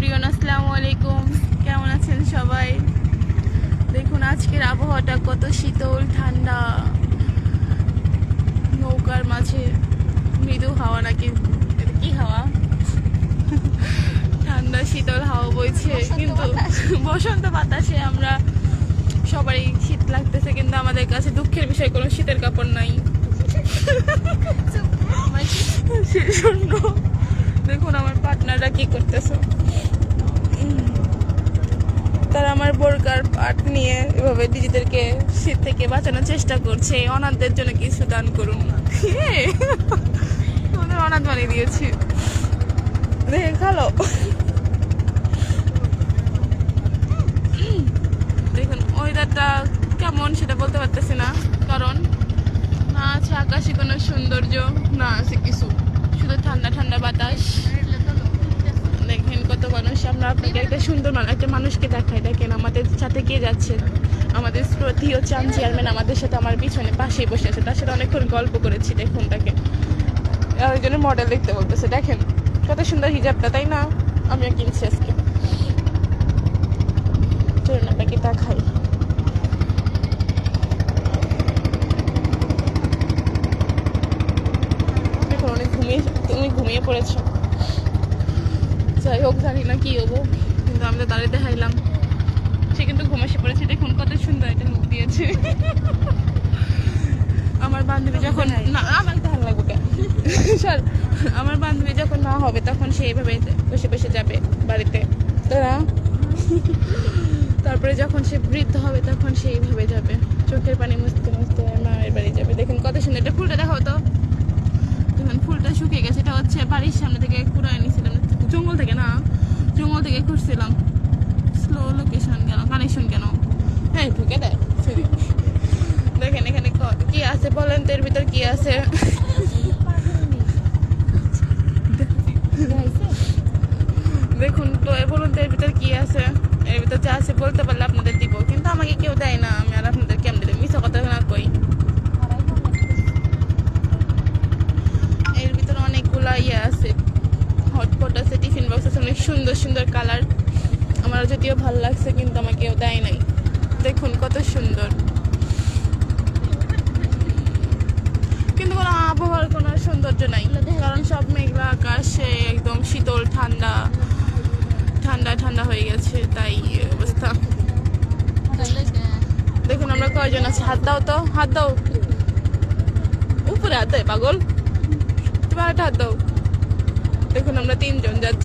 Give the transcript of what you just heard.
Everyone, আসসালামু আলাইকুম। কেমন আছেন সবাই? দেখুন আজকের আবহাওয়াটা কত শীতল ঠান্ডা। নৌকার মাঝে মৃদু হাওয়া, নাকি এটা কি হাওয়া? ঠান্ডা শীতল হাওয়া বইছে, কিন্তু বসন্ত বাতাসে আমরা সবাই শীত লাগতেছে, কিন্তু আমাদের কাছে দুঃখের বিষয় কোনো শীতের কাপড় নাই। সেজন্য দেখুন আমার পার্টনাররা কি করতেছে। তারা আমার বোরকার পাট নিয়ে এভাবে নিজেদেরকে শীত থেকে বাঁচানোর চেষ্টা করছে। অনাথদের জন্য কিছু দান করুন। তোমাদের অনাথ বানিয়ে দিয়েছি, দেখে খালো। দেখুন ওয়েদারটা কেমন সেটা বলতে পারতেছি না, কারণ না আছে আকাশে কোনো সৌন্দর্য, না আছে কিছু, শুধু ঠান্ডা ঠান্ডা বাতাস। দেখেন কত মানুষ। আমরা আপনাকে একটা সুন্দর একটা মানুষকে দেখাই। দেখেন আমাদের সাথে কে যাচ্ছে, আমাদের শ্রদ্ধেয় চান চেয়ারম্যান আমাদের সাথে আমার পিছনে পাশেই বসে আছে। তার সাথে অনেকক্ষণ গল্প করেছি। দেখুন তাকে আরেকজনের মডেল দেখতে বলতেছে। দেখেন কত সুন্দর হিজাবটা, তাই না? আমিও কিনছি আজকে। চলুন আপনাকে দেখাই। দেখুন তুমি ঘুমিয়ে পড়েছো। যাই হোক, জানি না কি হবো, কিন্তু আমি তো দাঁড়িয়ে দেখাইলাম। সে কিন্তু ঘুমাসে পড়েছে। দেখুন কত সুন্দর একটা লুক দিয়েছে। আমার বান্ধবী যখন না, আমার ভালো লাগবে কেন, আমার বান্ধবী যখন না হবে তখন সে এইভাবে বসে বসে যাবে বাড়িতে, তারপরে যখন সে বৃদ্ধ হবে তখন সে এইভাবে যাবে, চোখের পানি মুছতে মুছতে মায়ের বাড়ি যাবে। দেখুন কত সুন্দর। এটা ফুলটা দেখাও তো। দেখুন ফুলটা শুকিয়ে গেছে। এটা হচ্ছে বাড়ির সামনে থেকে কুড়ায় নিয়েছিলাম, জঙ্গল থেকে না, জঙ্গল থেকে খুঁজছিলাম। স্লো লোকেশন কেন, কানেকশন কেন? হ্যাঁ ঢুকে দেয়। দেখেন এখানে কি আছে বলেন তো, এর ভিতর কি আছে? দেখুন তো, বলুন তো এর ভিতর কি আছে? এর ভিতর যা আছে বলতে পারলে আপনাদের দিব, কিন্তু আমাকে কেউ দেয় না। আমি আর আপনাদের কেমন দিলে মিশা কথা না কই। এর ভিতর অনেকগুলা ইয়ে আছে, হটপট আছে, টিফিন বক্স আছে, অনেক সুন্দর সুন্দর কালার। আমার যদিও ভালো লাগছে, কিন্তু আমাকে কেউ দেয় নাই। দেখুন কত সুন্দর, কিন্তু কোনো আবহাওয়ার কোনো সৌন্দর্য নাই, কারণ সব মেঘলা আকাশে একদম শীতল ঠান্ডা ঠান্ডা ঠান্ডা হয়ে গেছে, তাই অবস্থা। দেখুন আমরা কয়জন আছি, হাত দাও তো, হাত দাও উপরে, হাত দেয় পাগল, তুমি একটা হাত দাও। দেখুন আমরা 3 জন যাচ্ছি।